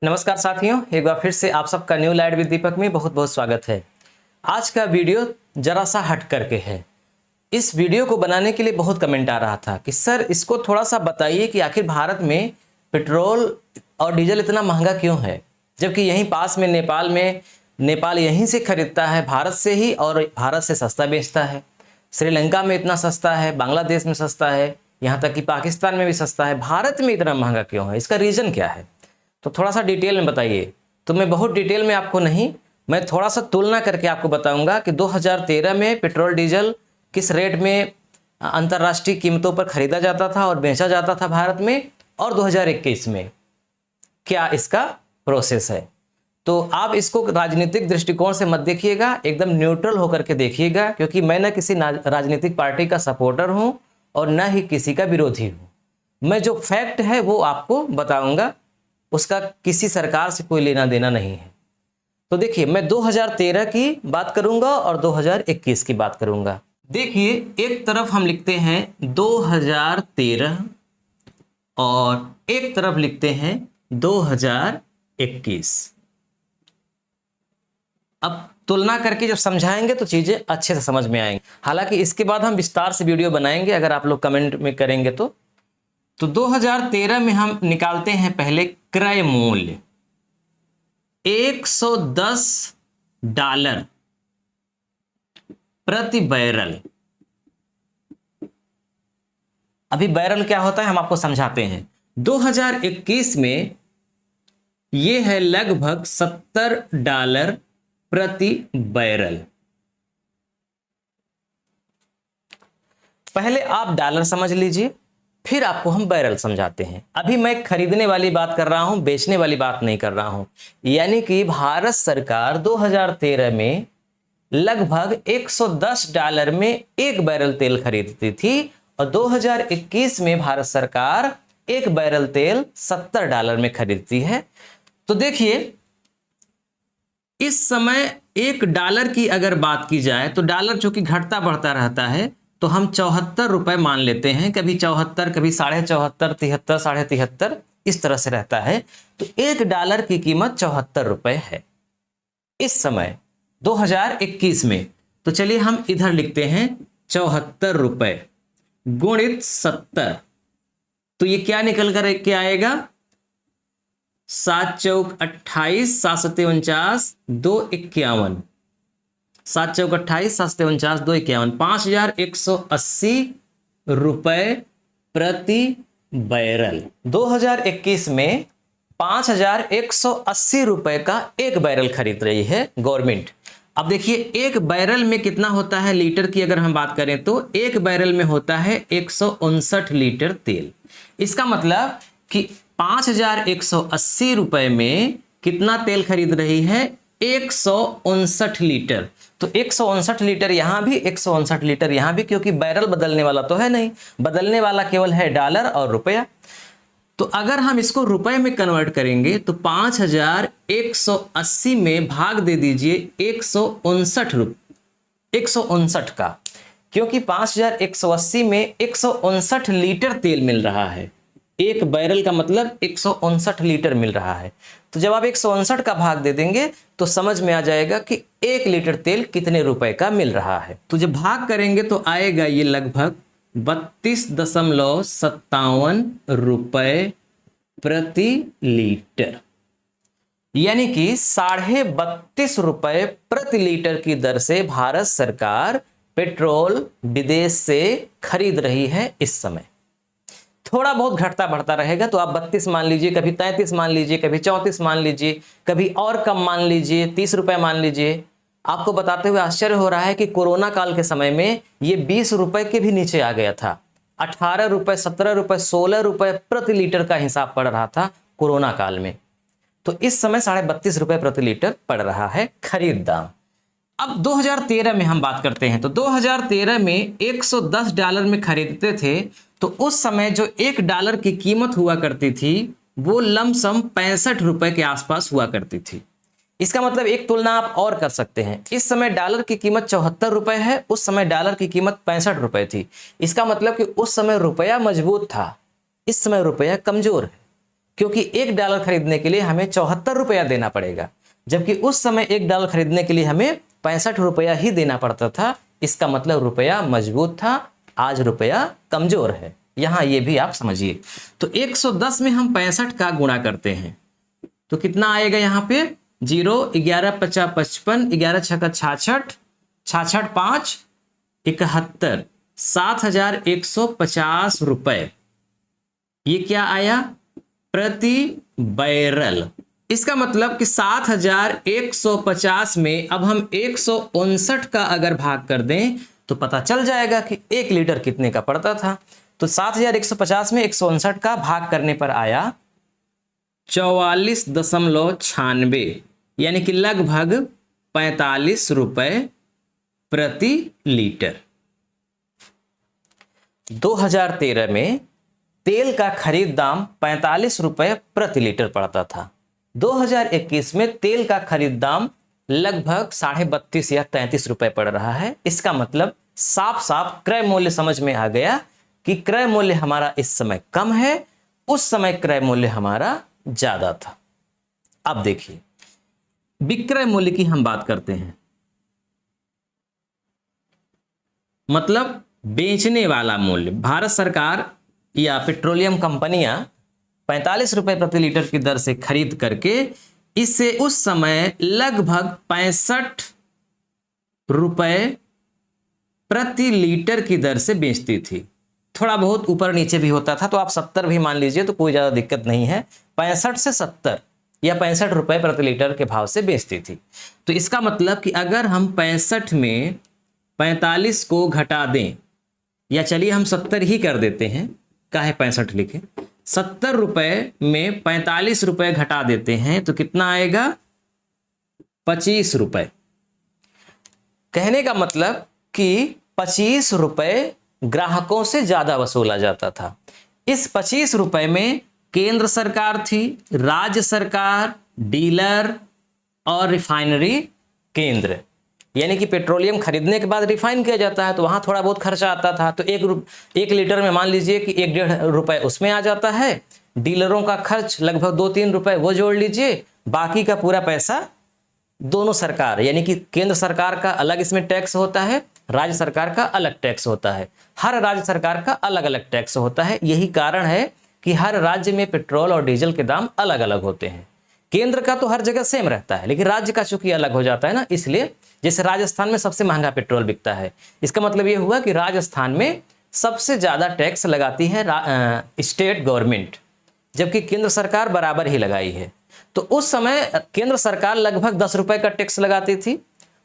नमस्कार साथियों, एक बार फिर से आप सबका न्यू लाइट विद दीपक में बहुत बहुत स्वागत है। आज का वीडियो जरा सा हट करके है। इस वीडियो को बनाने के लिए बहुत कमेंट आ रहा था कि सर इसको थोड़ा सा बताइए कि आखिर भारत में पेट्रोल और डीजल इतना महंगा क्यों है, जबकि यहीं पास में नेपाल यहीं से खरीदता है, भारत से ही, और भारत से सस्ता बेचता है। श्रीलंका में इतना सस्ता है, बांग्लादेश में सस्ता है, यहाँ तक कि पाकिस्तान में भी सस्ता है। भारत में इतना महंगा क्यों है, इसका रीज़न क्या है? तो थोड़ा सा डिटेल में बताइए। तो मैं बहुत डिटेल में आपको नहीं, मैं थोड़ा सा तुलना करके आपको बताऊंगा कि 2013 में पेट्रोल डीजल किस रेट में अंतर्राष्ट्रीय कीमतों पर खरीदा जाता था और बेचा जाता था भारत में, और 2021 में क्या इसका प्रोसेस है। तो आप इसको राजनीतिक दृष्टिकोण से मत देखिएगा, एकदम न्यूट्रल होकर के देखिएगा, क्योंकि मैं न किसी राजनीतिक पार्टी का सपोर्टर हूं और न ही किसी का विरोधी हूं। मैं जो फैक्ट है वो आपको बताऊंगा, उसका किसी सरकार से कोई लेना देना नहीं है। तो देखिए, मैं 2013 की बात करूंगा और 2021 की बात करूंगा। देखिए, एक तरफ हम लिखते हैं 2013 और एक तरफ लिखते हैं 2021। अब तुलना करके जब समझाएंगे तो चीजें अच्छे से समझ में आएंगी। हालांकि इसके बाद हम विस्तार से वीडियो बनाएंगे, अगर आप लोग कमेंट में करेंगे तो 2013 में हम निकालते हैं पहले क्रय मूल्य $110 प्रति बैरल। अभी बैरल क्या होता है हम आपको समझाते हैं। 2021 में यह है लगभग $70 प्रति बैरल। पहले आप डॉलर समझ लीजिए, फिर आपको हम बैरल समझाते हैं। अभी मैं खरीदने वाली बात कर रहा हूं, बेचने वाली बात नहीं कर रहा हूं। यानी कि भारत सरकार 2013 में लगभग $110 में एक बैरल तेल खरीदती थी, और 2021 में भारत सरकार एक बैरल तेल $70 में खरीदती है। तो देखिए, इस समय $1 की अगर बात की जाए तो डॉलर चूंकि घटता बढ़ता रहता है, तो हम 74 रुपए मान लेते हैं। कभी 74, कभी 74.5, 73, 73.5 इस तरह से रहता है। तो $1 की कीमत 74 रुपए है इस समय 2021 में। तो चलिए हम इधर लिखते हैं 74 रुपए गुणित 70। तो ये क्या निकल कर के आएगा? 7 चौक 28, 7 सत्ते 49, 2 51, 7 चौक 28, 7 सत्ते 49, 2 51, 5180 रुपए प्रति बैरल। 2021 में 5180 रुपए का एक बैरल खरीद रही है गवर्नमेंट। अब देखिए, एक बैरल में कितना होता है लीटर की अगर हम बात करें तो एक बैरल में होता है 159 लीटर तेल। इसका मतलब कि 5180 रुपए में कितना तेल खरीद रही है? 159 लीटर। तो 159 लीटर यहां भी, 159 लीटर यहां भी, क्योंकि बैरल बदलने वाला तो है नहीं, बदलने वाला केवल है डॉलर और रुपया। तो अगर हम इसको रुपए में कन्वर्ट करेंगे तो 5180 में भाग दे दीजिए 159 का, क्योंकि 5180 में 159 लीटर तेल मिल रहा है। एक बैरल का मतलब 159 लीटर मिल रहा है। तो जब आप 159 का भाग दे देंगे तो समझ में आ जाएगा कि 1 लीटर तेल कितने रुपए का मिल रहा है। तो जब भाग करेंगे तो आएगा ये लगभग 32.57 रुपए प्रति लीटर। यानी कि 32.5 रुपए प्रति लीटर की दर से भारत सरकार पेट्रोल विदेश से खरीद रही है इस समय। थोड़ा बहुत घटता बढ़ता रहेगा, तो आप 32 मान लीजिए, कभी 33 मान लीजिए, कभी 34 मान लीजिए, कभी और कम मान लीजिए, 30 रुपए मान लीजिए। आपको बताते हुए आश्चर्य हो रहा है कि कोरोना काल के समय में ये 20 रुपए के भी नीचे आ गया था। 18 रुपए, 17 रुपए, 16 रुपए प्रति लीटर का हिसाब पड़ रहा था कोरोना काल में। तो इस समय 32.5 रुपए प्रति लीटर पड़ रहा है खरीद दाम। अब 2013 में हम बात करते हैं, तो 2013 में $110 में खरीदते थे, तो उस समय जो $1 की कीमत हुआ करती थी वो लमसम 65 रुपए के आसपास हुआ करती थी। इसका मतलब एक तुलना आप और कर सकते हैं। इस समय डॉलर की कीमत 74 रुपए है, उस समय डॉलर की कीमत 65 रुपए थी। इसका मतलब कि उस समय रुपया मजबूत था, इस समय रुपया कमजोर है। क्योंकि $1 खरीदने के लिए हमें 74 रुपया देना पड़ेगा, जबकि उस समय $1 खरीदने के लिए हमें 65 रुपया ही देना पड़ता था। इसका मतलब रुपया मजबूत था, आज रुपया कमजोर है। यहां ये भी आप समझिए। तो 110 में हम 65 का गुणा करते हैं तो कितना आएगा यहाँ पे 0, 11 50 55, 11 छक्का 66, 66 5 71, 7,150 रुपए। ये क्या आया प्रति बैरल। इसका मतलब कि 7,150 में अब हम 159 का अगर भाग कर दें तो पता चल जाएगा कि 1 लीटर कितने का पड़ता था। तो 7,150 में 159 का भाग करने पर आया 44.96, यानी कि लगभग 45 रुपए प्रति लीटर। 2013 में तेल का खरीद दाम 45 रुपए प्रति लीटर पड़ता था। 2021 में तेल का खरीद दाम लगभग 32.5 या 33 रुपए पड़ रहा है। इसका मतलब साफ साफ क्रय मूल्य समझ में आ गया कि क्रय मूल्य हमारा इस समय कम है, उस समय क्रय मूल्य हमारा ज्यादा था। अब देखिए विक्रय मूल्य की हम बात करते हैं, मतलब बेचने वाला मूल्य। भारत सरकार या पेट्रोलियम कंपनियां 45 रुपए प्रति लीटर की दर से खरीद करके इसे उस समय लगभग 65 रुपए प्रति लीटर की दर से बेचती थी। थोड़ा बहुत ऊपर नीचे भी होता था, तो आप 70 भी मान लीजिए तो कोई ज्यादा दिक्कत नहीं है। 65 से 70 या 65 रुपए प्रति लीटर के भाव से बेचती थी। तो इसका मतलब कि अगर हम 65 में 45 को घटा दें, या चलिए हम 70 ही कर देते हैं, काहे 65 लिखे, 70 रुपए में 45 रुपए घटा देते हैं तो कितना आएगा 25 रुपए। कहने का मतलब कि 25 रुपए ग्राहकों से ज्यादा वसूला जाता था। इस 25 रुपए में केंद्र सरकार थी, राज्य सरकार, डीलर और रिफाइनरी केंद्र, यानी कि पेट्रोलियम खरीदने के बाद रिफाइन किया जाता है तो वहां थोड़ा बहुत खर्चा आता था। तो एक लीटर में मान लीजिए कि 1-1.5 रुपए उसमें आ जाता है। डीलरों का खर्च लगभग 2-3 रुपए वो जोड़ लीजिए, बाकी का पूरा पैसा दोनों सरकार, यानी कि केंद्र सरकार का अलग इसमें टैक्स होता है, राज्य सरकार का अलग टैक्स होता है। हर राज्य सरकार का अलग अलग टैक्स होता है। यही कारण है कि हर राज्य में पेट्रोल और डीजल के दाम अलग अलग होते हैं। केंद्र का तो हर जगह सेम रहता है, लेकिन राज्य का चूंकि अलग हो जाता है ना, इसलिए जैसे राजस्थान में सबसे महंगा पेट्रोल बिकता है, इसका मतलब ये हुआ कि राजस्थान में सबसे ज्यादा टैक्स लगाती है स्टेट गवर्नमेंट, जबकि केंद्र सरकार बराबर ही लगाई है। तो उस समय केंद्र सरकार लगभग 10 रुपए का टैक्स लगाती थी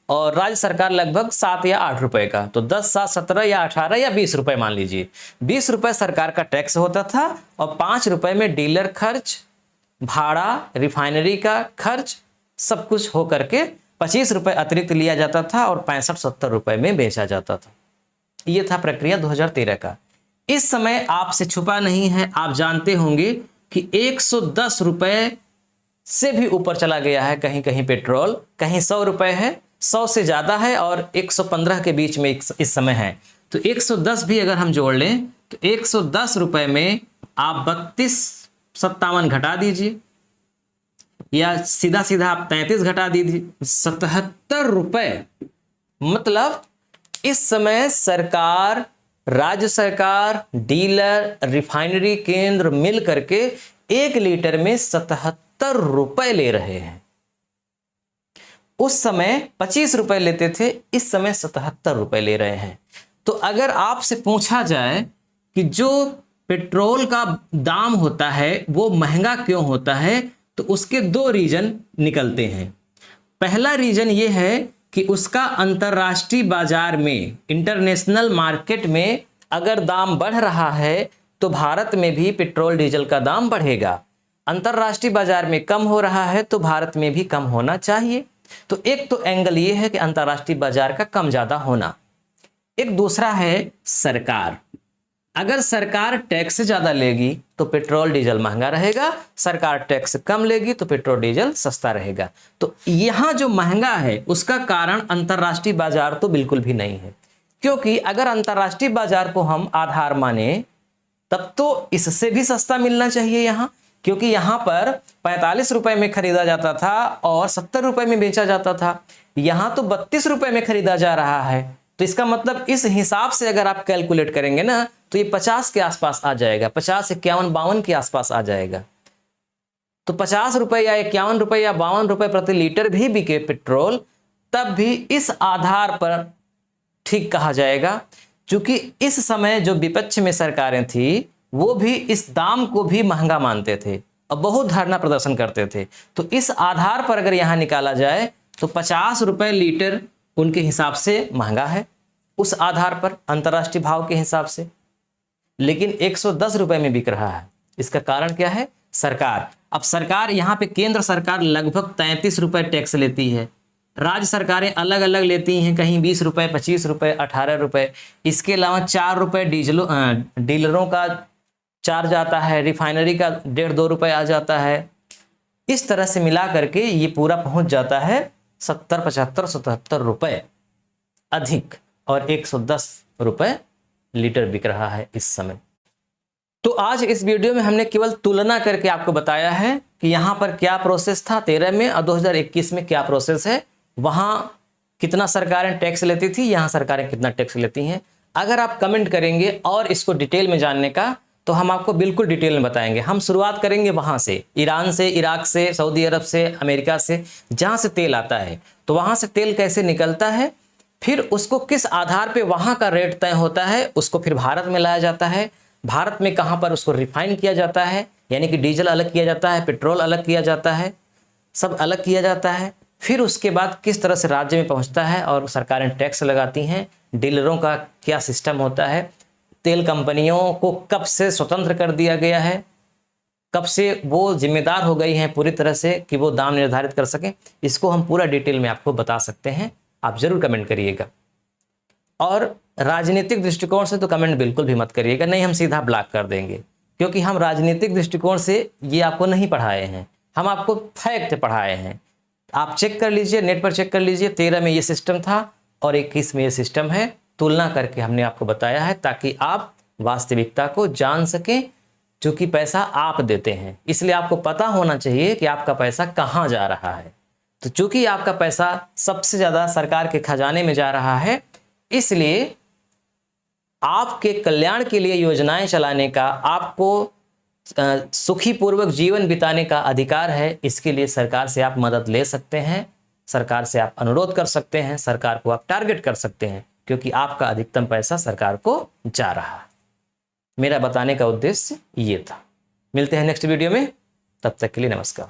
और राज्य सरकार लगभग 7 या 8 रुपए का। तो 10, 7, 17 या 18 या 20 रुपए मान लीजिए। 20 रुपए सरकार का टैक्स होता था और 5 रुपए में डीलर खर्च, भाड़ा, रिफाइनरी का खर्च, सब कुछ हो करके 25 रुपए अतिरिक्त लिया जाता था और 65-70 रुपए में बेचा जाता था। यह था प्रक्रिया 2013 का। इस समय आपसे छुपा नहीं है, आप जानते होंगे कि 110 रुपए से भी ऊपर चला गया है कहीं कहीं पेट्रोल, कहीं 100 रुपए है, 100 से ज्यादा है और 115 के बीच में इस समय है। तो 110 भी अगर हम जोड़ लें तो 110 रुपए में आप 32.57 घटा दीजिए, या सीधा सीधा आप 33 घटा दीजिए, 77 रुपए। मतलब इस समय सरकार, राज्य सरकार, डीलर, रिफाइनरी केंद्र मिल करके 1 लीटर में 77 रुपए ले रहे हैं। उस समय 25 रुपए लेते थे, इस समय 77 रुपए ले रहे हैं। तो अगर आपसे पूछा जाए कि जो पेट्रोल का दाम होता है वो महंगा क्यों होता है, तो उसके 2 रीजन निकलते हैं। पहला रीजन ये है कि उसका अंतरराष्ट्रीय बाजार में, इंटरनेशनल मार्केट में अगर दाम बढ़ रहा है तो भारत में भी पेट्रोल डीजल का दाम बढ़ेगा। अंतरराष्ट्रीय बाजार में कम हो रहा है तो भारत में भी कम होना चाहिए। तो एक तो एंगल ये है कि अंतरराष्ट्रीय बाजार का कम ज्यादा होना। एक दूसरा है सरकार। अगर सरकार टैक्स ज्यादा लेगी तो पेट्रोल डीजल महंगा रहेगा, सरकार टैक्स कम लेगी तो पेट्रोल डीजल सस्ता रहेगा। तो यहां जो महंगा है उसका कारण अंतरराष्ट्रीय बाजार तो बिल्कुल भी नहीं है, क्योंकि अगर अंतरराष्ट्रीय बाजार को हम आधार माने तब तो इससे भी सस्ता मिलना चाहिए यहाँ, क्योंकि यहाँ पर 45 रुपए में खरीदा जाता था और 70 रुपए में बेचा जाता था। यहाँ तो 32 रुपए में खरीदा जा रहा है। तो इसका मतलब इस हिसाब से अगर आप कैलकुलेट करेंगे ना तो ये 50 के आसपास आ जाएगा, 50, 51, 52 के आसपास आ जाएगा। तो 50 रुपए या 51 रुपए या 52 रुपए प्रति लीटर भी बिके पेट्रोल, तब भी इस आधार पर ठीक कहा जाएगा, क्योंकि इस समय जो विपक्ष में सरकारें थी वो भी इस दाम को भी महंगा मानते थे और बहुत धरना प्रदर्शन करते थे। तो इस आधार पर अगर यहाँ निकाला जाए तो 50 रुपए लीटर उनके हिसाब से महंगा है, उस आधार पर अंतर्राष्ट्रीय भाव के हिसाब से, लेकिन 110 रुपए में बिक रहा है। इसका कारण क्या है? सरकार। अब सरकार यहाँ पे केंद्र सरकार लगभग 33 रुपए टैक्स लेती है, राज्य सरकारें अलग अलग लेती हैं, कहीं 20 रुपए, 25 रुपए, 18 रुपए। इसके अलावा 4 रुपए डीलरों का चार्ज आता है, रिफाइनरी का 1.5-2 रुपए आ जाता है। इस तरह से मिला करके ये पूरा पहुंच जाता है 70, 75, 77 रुपए अधिक, और 110 रुपए लीटर बिक रहा है इस समय। तो आज इस वीडियो में हमने केवल तुलना करके आपको बताया है कि यहाँ पर क्या प्रोसेस था 13 में और 2021 में क्या प्रोसेस है। वहाँ कितना सरकारें टैक्स लेती थी, यहाँ सरकारें कितना टैक्स लेती हैं। अगर आप कमेंट करेंगे और इसको डिटेल में जानने का, तो हम आपको बिल्कुल डिटेल में बताएंगे। हम शुरुआत करेंगे वहाँ से, ईरान से, इराक से, सऊदी अरब से, अमेरिका से, जहाँ से तेल आता है। तो वहाँ से तेल कैसे निकलता है, फिर उसको किस आधार पे वहाँ का रेट तय होता है, उसको फिर भारत में लाया जाता है, भारत में कहाँ पर उसको रिफाइन किया जाता है, यानी कि डीजल अलग किया जाता है, पेट्रोल अलग किया जाता है, सब अलग किया जाता है। फिर उसके बाद किस तरह से राज्य में पहुँचता है और सरकारें टैक्स लगाती हैं, डीलरों का क्या सिस्टम होता है, तेल कंपनियों को कब से स्वतंत्र कर दिया गया है, कब से वो जिम्मेदार हो गई हैं पूरी तरह से कि वो दाम निर्धारित कर सकें। इसको हम पूरा डिटेल में आपको बता सकते हैं, आप जरूर कमेंट करिएगा। और राजनीतिक दृष्टिकोण से तो कमेंट बिल्कुल भी मत करिएगा, नहीं हम सीधा ब्लॉक कर देंगे, क्योंकि हम राजनीतिक दृष्टिकोण से ये आपको नहीं पढ़ाए हैं, हम आपको फैक्ट पढ़ाए हैं। आप चेक कर लीजिए, नेट पर चेक कर लीजिए, 13 में ये सिस्टम था और 21 में ये सिस्टम है। तुलना करके हमने आपको बताया है ताकि आप वास्तविकता को जान सकें, क्योंकि पैसा आप देते हैं, इसलिए आपको पता होना चाहिए कि आपका पैसा कहाँ जा रहा है। तो चूंकि आपका पैसा सबसे ज़्यादा सरकार के खजाने में जा रहा है, इसलिए आपके कल्याण के लिए योजनाएं चलाने का, आपको सुखी पूर्वक जीवन बिताने का अधिकार है। इसके लिए सरकार से आप मदद ले सकते हैं, सरकार से आप अनुरोध कर सकते हैं, सरकार को आप टारगेट कर सकते हैं, क्योंकि आपका अधिकतम पैसा सरकार को जा रहा है। मेरा बताने का उद्देश्य ये था। मिलते हैं नेक्स्ट वीडियो में, तब तक के लिए नमस्कार।